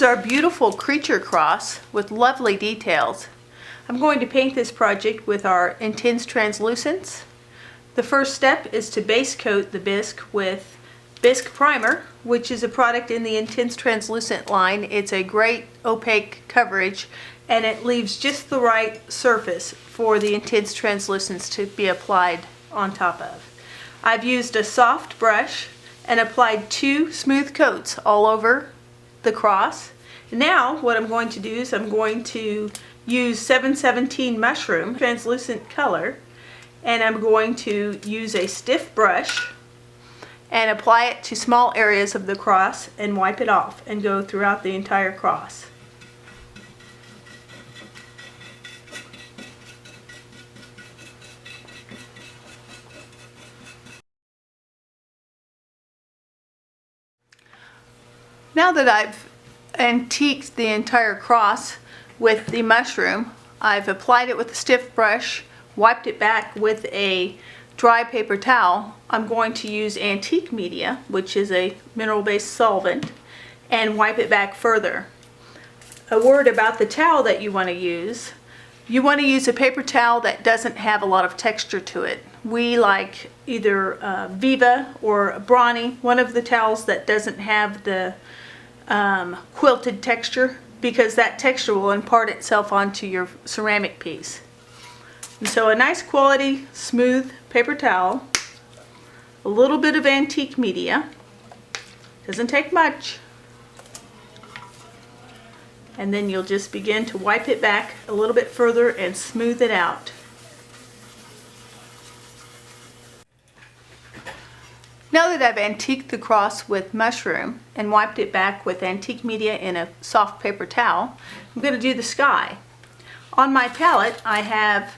our beautiful creature cross with lovely details. I'm going to paint this project with our Intense Translucents. The first step is to base coat the bisque with Bisque Primer, which is a product in the Intense Translucent line. It's a great opaque coverage and it leaves just the right surface for the Intense Translucents to be applied on top of. I've used a soft brush and applied 2 smooth coats all over the cross. Now what I'm going to do is I'm going to use 717 Mushroom translucent color, and I'm going to use a stiff brush and apply it to small areas of the cross and wipe it off and go throughout the entire cross. Now that I've antiqued the entire cross with the mushroom, I've applied it with a stiff brush, wiped it back with a dry paper towel. I'm going to use Antique Media, which is a mineral-based solvent, and wipe it back further. A word about the towel that you want to use. You want to use a paper towel that doesn't have a lot of texture to it. We like either Viva or Brawny, one of the towels that doesn't have the quilted texture, because that texture will impart itself onto your ceramic piece. And so a nice quality smooth paper towel, a little bit of Antique Media, doesn't take much, and then you'll just begin to wipe it back a little bit further and smooth it out. Now that I've antiqued the cross with mushroom and wiped it back with Antique Media in a soft paper towel, I'm going to do the sky. On my palette I have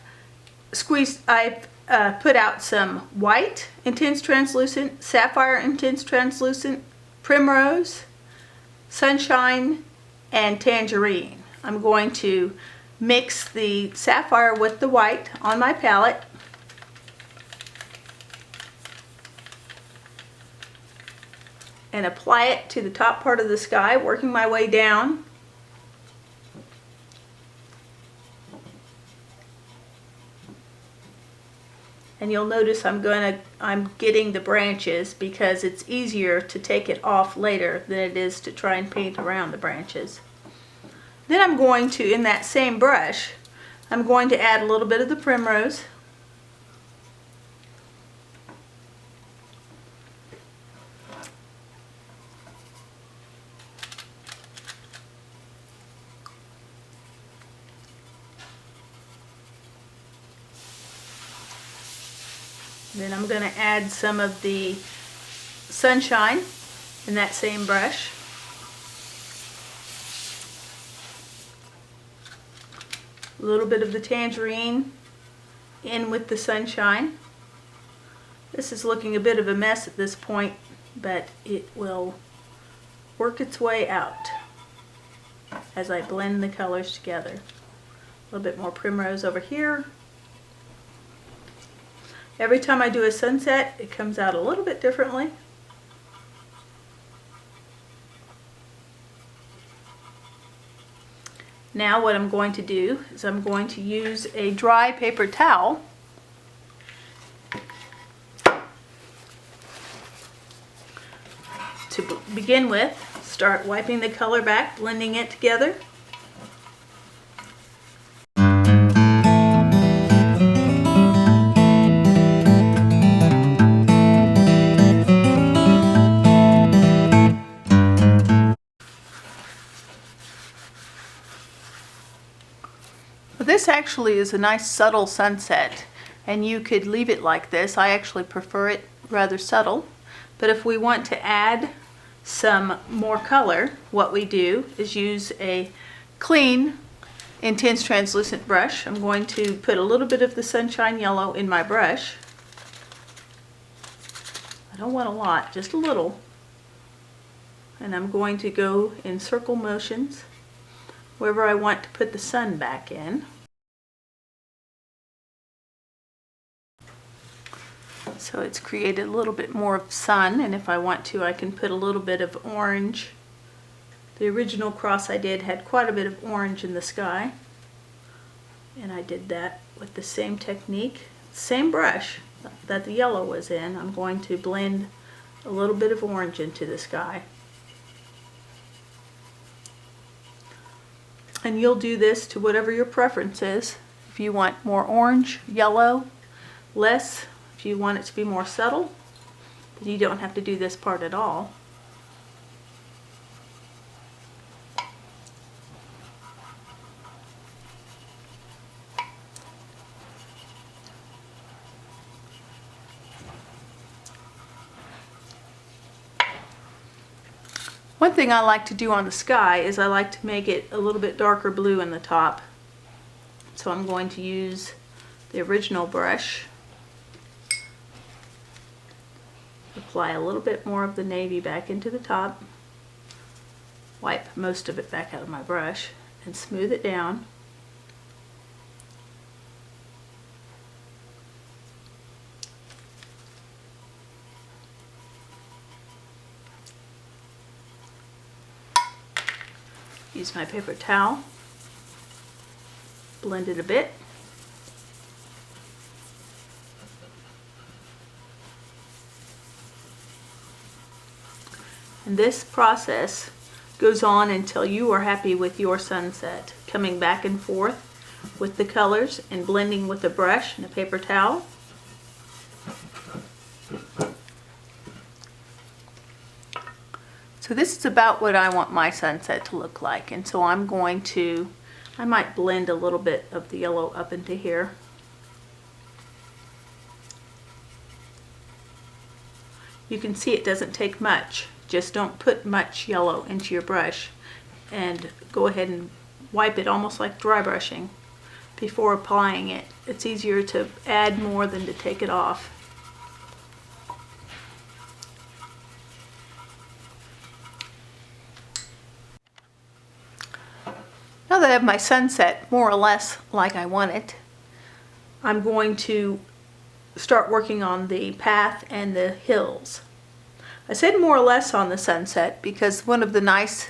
put out some white Intense Translucent, sapphire Intense Translucent, primrose, sunshine, and tangerine. I'm going to mix the sapphire with the white on my palette and apply it to the top part of the sky, working my way down. And you'll notice I'm getting the branches because it's easier to take it off later than it is to try and paint around the branches. Then I'm going to, in that same brush, I'm going to add a little bit of the primrose. Then I'm going to add some of the sunshine in that same brush. A little bit of the tangerine in with the sunshine. This is looking a bit of a mess at this point, but it will work its way out as I blend the colors together. A little bit more primrose over here. Every time I do a sunset, it comes out a little bit differently. Now what I'm going to do is I'm going to use a dry paper towel to begin with. Start wiping the color back, blending it together. This actually is a nice subtle sunset, and you could leave it like this. I actually prefer it rather subtle, but if we want to add some more color, what we do is use a clean Intense Translucent brush. I'm going to put a little bit of the sunshine yellow in my brush. I don't want a lot, just a little. And I'm going to go in circle motions wherever I want to put the sun back in. So it's created a little bit more of sun, and if I want to, I can put a little bit of orange The original cross I did had quite a bit of orange in the sky, and I did that with the same technique, same brush that the yellow was in. I'm going to blend a little bit of orange into the sky. And you'll do this to whatever your preference is. If you want more orange, yellow, less, if you want it to be more subtle, you don't have to do this part at all. One thing I like to do on the sky is I like to make it a little bit darker blue in the top. So I'm going to use the original brush, apply a little bit more of the navy back into the top, wipe most of it back out of my brush, and smooth it down. Use my paper towel, blend it a bit. And this process goes on until you are happy with your sunset, coming back and forth with the colors and blending with a brush and a paper towel. So this is about what I want my sunset to look like, and so I might blend a little bit of the yellow up into here. You can see it doesn't take much. Just don't put much yellow into your brush, and go ahead and wipe it almost like dry brushing before applying it. It's easier to add more than to take it off. Now that I have my sunset more or less like I want it, I'm going to start working on the path and the hills. I said more or less on the sunset because one of the nice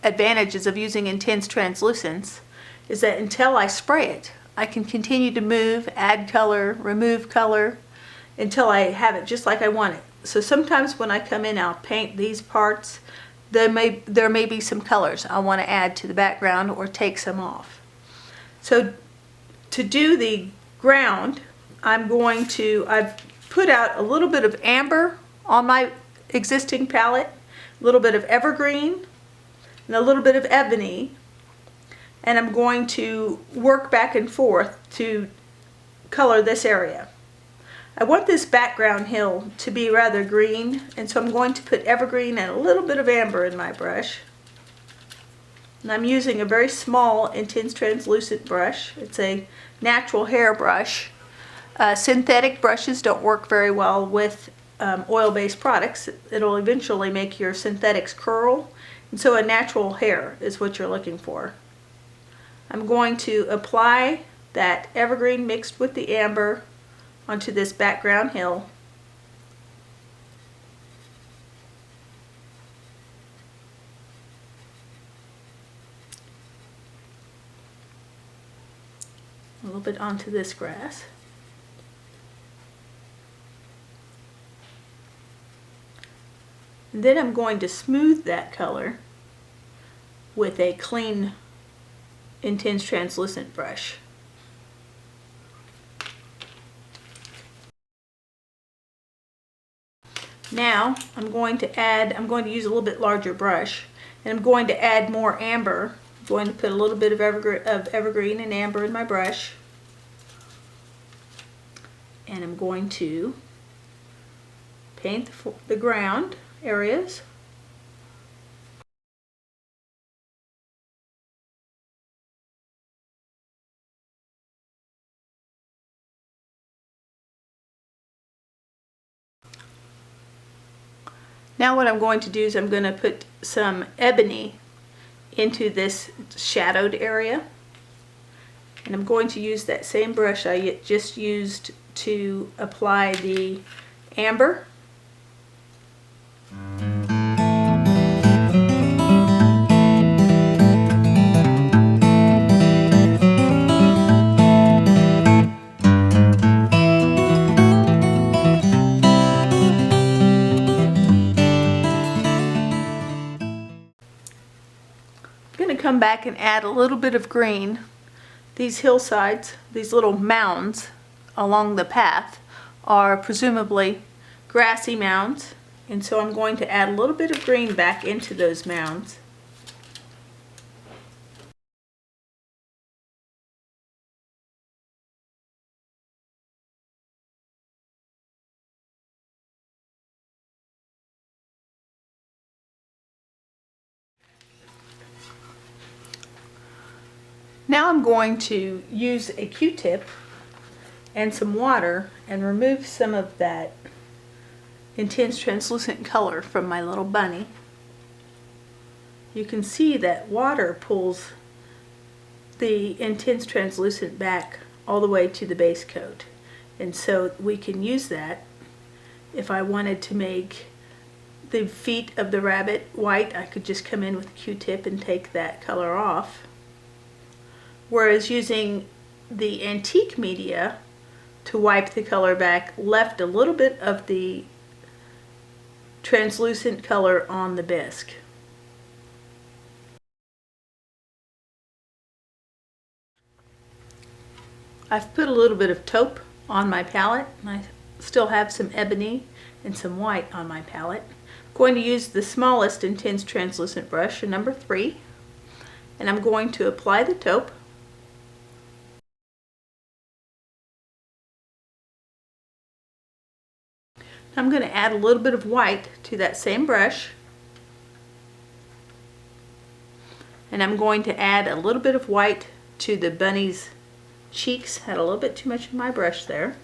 advantages of using intense translucence is that until I spray it, I can continue to move, add color, remove color, until I have it just like I want it. So sometimes when I come in, I'll paint these parts. There may be some colors I want to add to the background or take some off. So to do the ground, I've put out a little bit of amber on my existing palette, a little bit of evergreen, and a little bit of ebony, and I'm going to work back and forth to color this area. I want this background hill to be rather green, and so I'm going to put evergreen and a little bit of amber in my brush. And I'm using a very small intense translucent brush. It's a natural hair brush. Synthetic brushes don't work very well with oil-based products. It'll eventually make your synthetics curl, and so a natural hair is what you're looking for. I'm going to apply that evergreen mixed with the amber onto this background hill. A little bit onto this grass. And then I'm going to smooth that color with a clean intense translucent brush. Now I'm going to use a little bit larger brush, and I'm going to add more amber. I'm going to put a little bit of evergreen and amber in my brush, and I'm going to paint the ground areas. Now what I'm going to do is I'm going to put some ebony into this shadowed area, and I'm going to use that same brush I just used to apply the amber. come back and add a little bit of green. These hillsides, these little mounds along the path, are presumably grassy mounds, and so I'm going to add a little bit of green back into those mounds. Now I'm going to use a Q-tip and some water and remove some of that intense translucent color from my little bunny. You can see that water pulls the intense translucent back all the way to the base coat, and so we can use that. If I wanted to make the feet of the rabbit white, I could just come in with a Q-tip and take that color off. Whereas using the antique media to wipe the color back left a little bit of the translucent color on the bisque. I've put a little bit of taupe on my palette, and I still have some ebony and some white on my palette. I'm going to use the smallest intense translucent brush, a number 3, and I'm going to apply the taupe. I'm going to add a little bit of white to that same brush, and I'm going to add a little bit of white to the bunny's cheeks. Had a little bit too much in my brush there.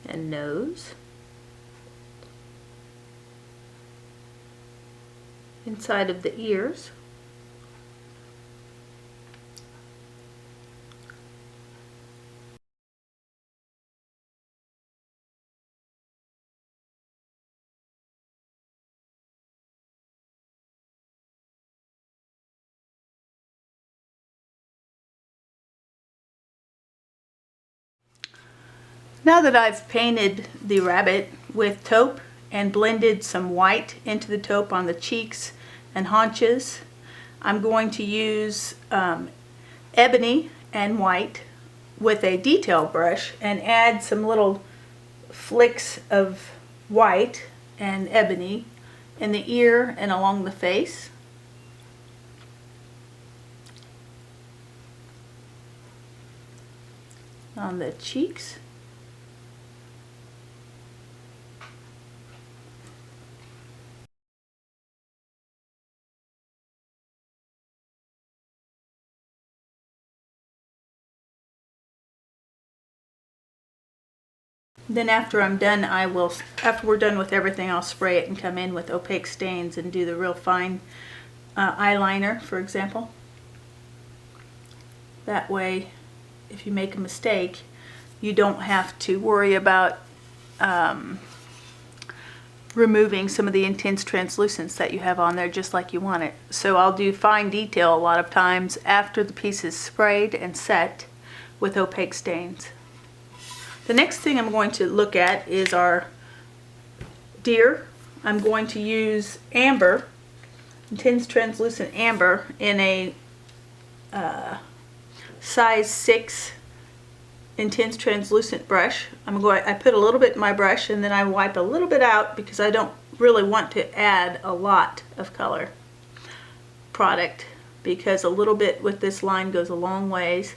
And nose. Inside of the ears. Now that I've painted the rabbit with taupe and blended some white into the taupe on the cheeks and haunches, I'm going to use ebony and white with a detail brush and add some little flicks of white and ebony in the ear and along the face. On the cheeks. Then after we're done with everything, I'll spray it and come in with opaque stains and do the real fine eyeliner, for example. That way, if you make a mistake, you don't have to worry about removing some of the intense translucence that you have on there just like you want it. So I'll do fine detail a lot of times after the piece is sprayed and set with opaque stains. The next thing I'm going to look at is our deer. I'm going to use amber, intense translucent amber, in a size 6 intense translucent brush. I put a little bit in my brush and then I wipe a little bit out because I don't really want to add a lot of color product, because a little bit with this line goes a long ways.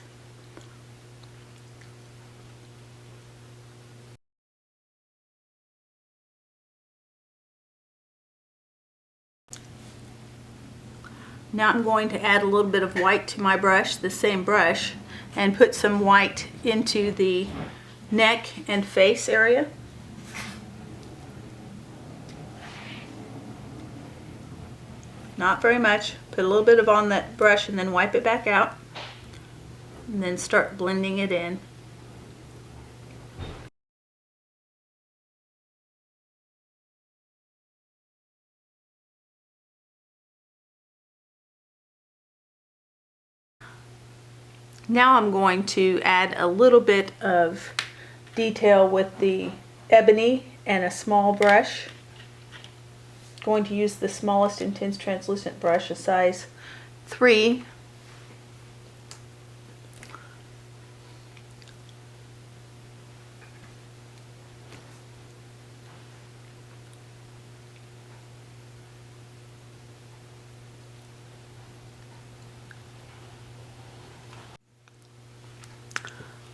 Now I'm going to add a little bit of white to my brush, the same brush, and put some white into the neck and face area. Not very much. Put a little bit on that brush and then wipe it back out. And then start blending it in. Now I'm going to add a little bit of detail with the ebony and a small brush. going to use the smallest intense translucent brush, a size 3.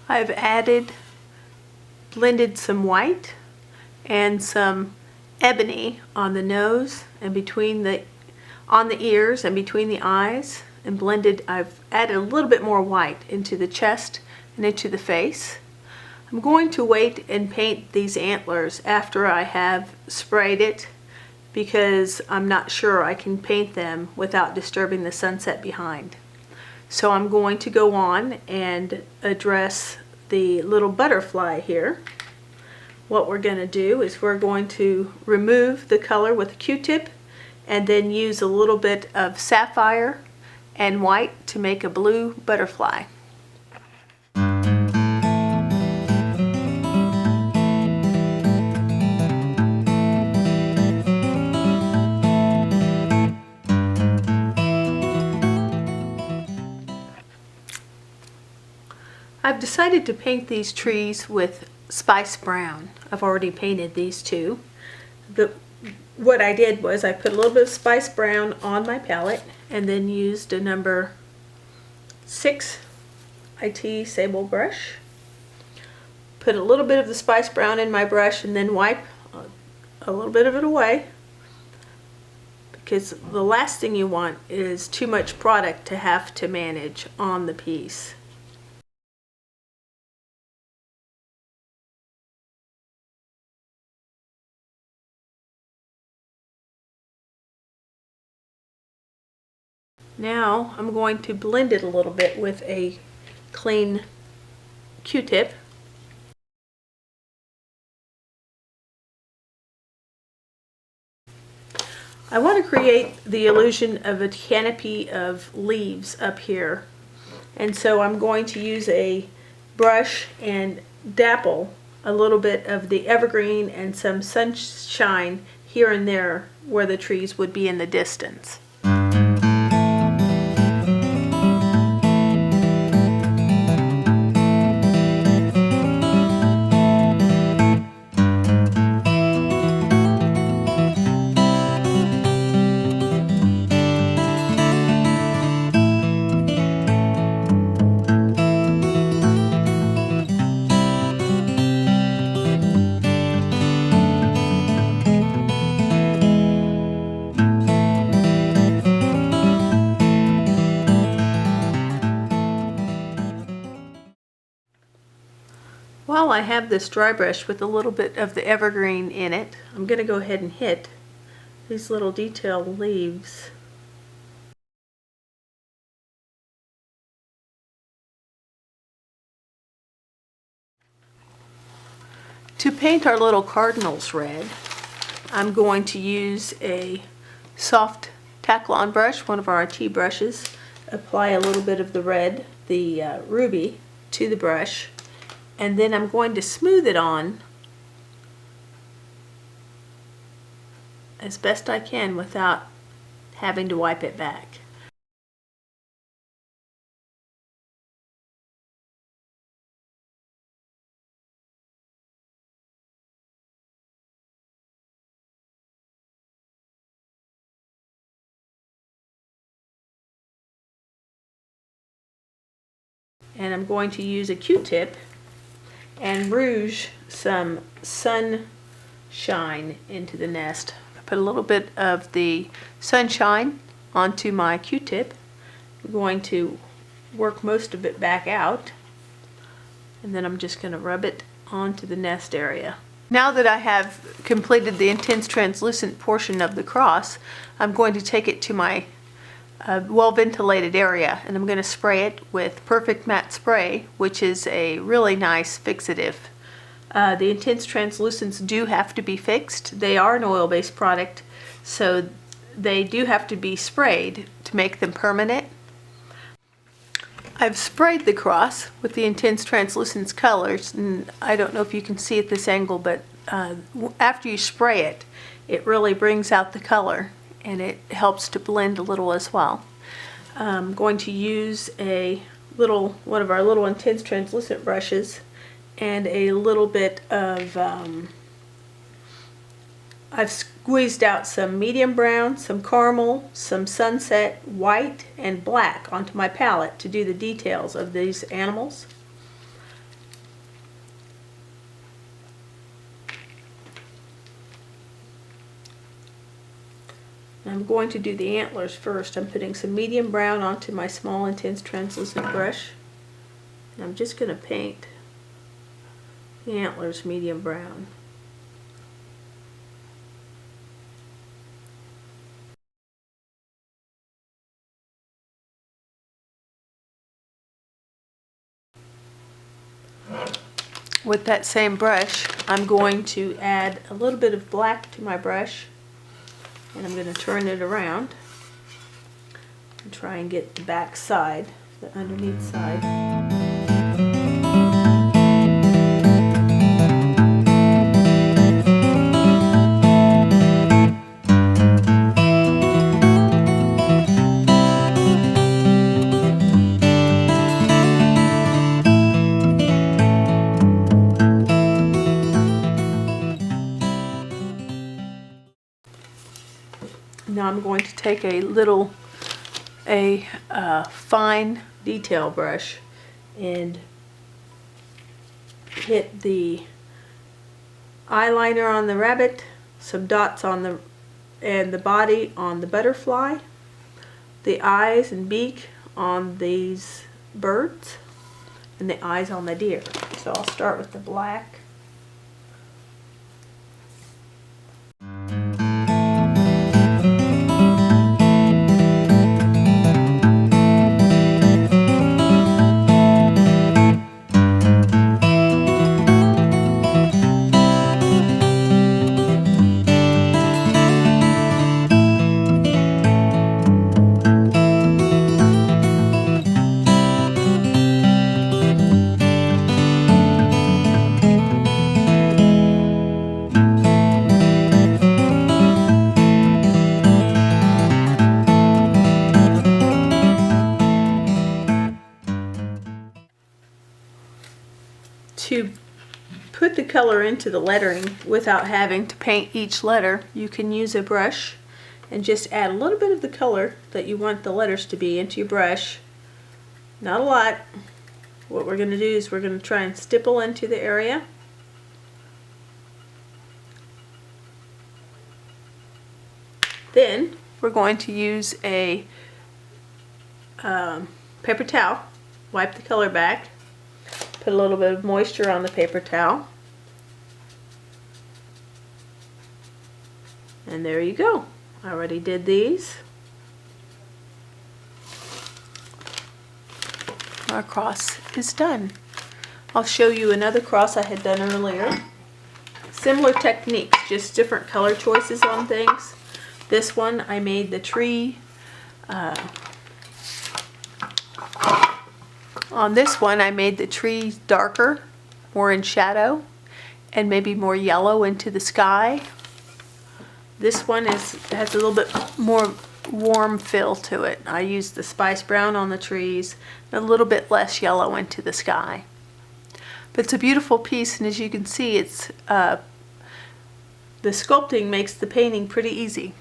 I've blended some white and some ebony on the nose and on the ears and between the eyes, and I've added a little bit more white into the chest and into the face. I'm going to wait and paint these antlers after I have sprayed it, because I'm not sure I can paint them without disturbing the sunset behind. So I'm going to go on and address the little butterfly here. What we're going to do is we're going to remove the color with a Q-tip and then use a little bit of sapphire and white to make a blue butterfly. I've decided to paint these trees with Spice Brown. I've already painted these two. What I did was I put a little bit of Spice Brown on my palette and then used a number 6 IT Sable brush. Put a little bit of the Spice Brown in my brush and then wipe a little bit of it away, because the last thing you want is too much product to have to manage on the piece. Now I'm going to blend it a little bit with a clean Q-tip. I want to create the illusion of a canopy of leaves up here, and so I'm going to use a brush and dapple a little bit of the evergreen and some sunshine here and there where the trees would be in the distance. While I have this dry brush with a little bit of the evergreen in it, I'm going to go ahead and hit these little detailed leaves. To paint our little cardinals red, I'm going to use a soft Taklon brush, one of our IT brushes, apply a little bit of the red, the ruby, to the brush, and then I'm going to smooth it on as best I can without having to wipe it back. And I'm going to use a Q-tip and rouge some sunshine into the nest. I put a little bit of the sunshine onto my Q-tip. I'm going to work most of it back out, and then I'm just going to rub it onto the nest area. Now that I have completed the intense translucent portion of the cross, I'm going to take it to my well-ventilated area, and I'm going to spray it with Perfect Matte Spray, which is a really nice fixative. The intense translucents do have to be fixed. They are an oil-based product, so they do have to be sprayed to make them permanent. I've sprayed the cross with the intense translucents colors, and I don't know if you can see at this angle, but after you spray it, it really brings out the color and it helps to blend a little as well. I'm going to use one of our little intense translucent brushes and a little bit of, I've squeezed out some medium brown, some caramel, some sunset, white, and black onto my palette to do the details of these animals. I'm going to do the antlers first. I'm putting some medium brown onto my small intense translucent brush. And I'm just going to paint the antlers medium brown. With that same brush, I'm going to add a little bit of black to my brush, and I'm going to turn it around and try and get the back side, the underneath side. Now I'm going to take a fine detail brush and hit the eyeliner on the rabbit, some dots on the body on the butterfly, the eyes and beak on these birds, and the eyes on the deer. So I'll start with the black. To put the color into the lettering without having to paint each letter, you can use a brush and just add a little bit of the color that you want the letters to be into your brush. Not a lot. What we're going to do is we're going to try and stipple into the area. Then we're going to use a paper towel, wipe the color back, put a little bit of moisture on the paper towel, and there you go. I already did these. Our cross is done. I'll show you another cross I had done earlier. Similar techniques, just different color choices on things. This one I made the tree. On this one I made the tree darker, more in shadow, and maybe more yellow into the sky. This one has a little bit more warm feel to it. I used the spice brown on the trees, and a little bit less yellow into the sky. But it's a beautiful piece, and as you can see, it's the sculpting makes the painting pretty easy.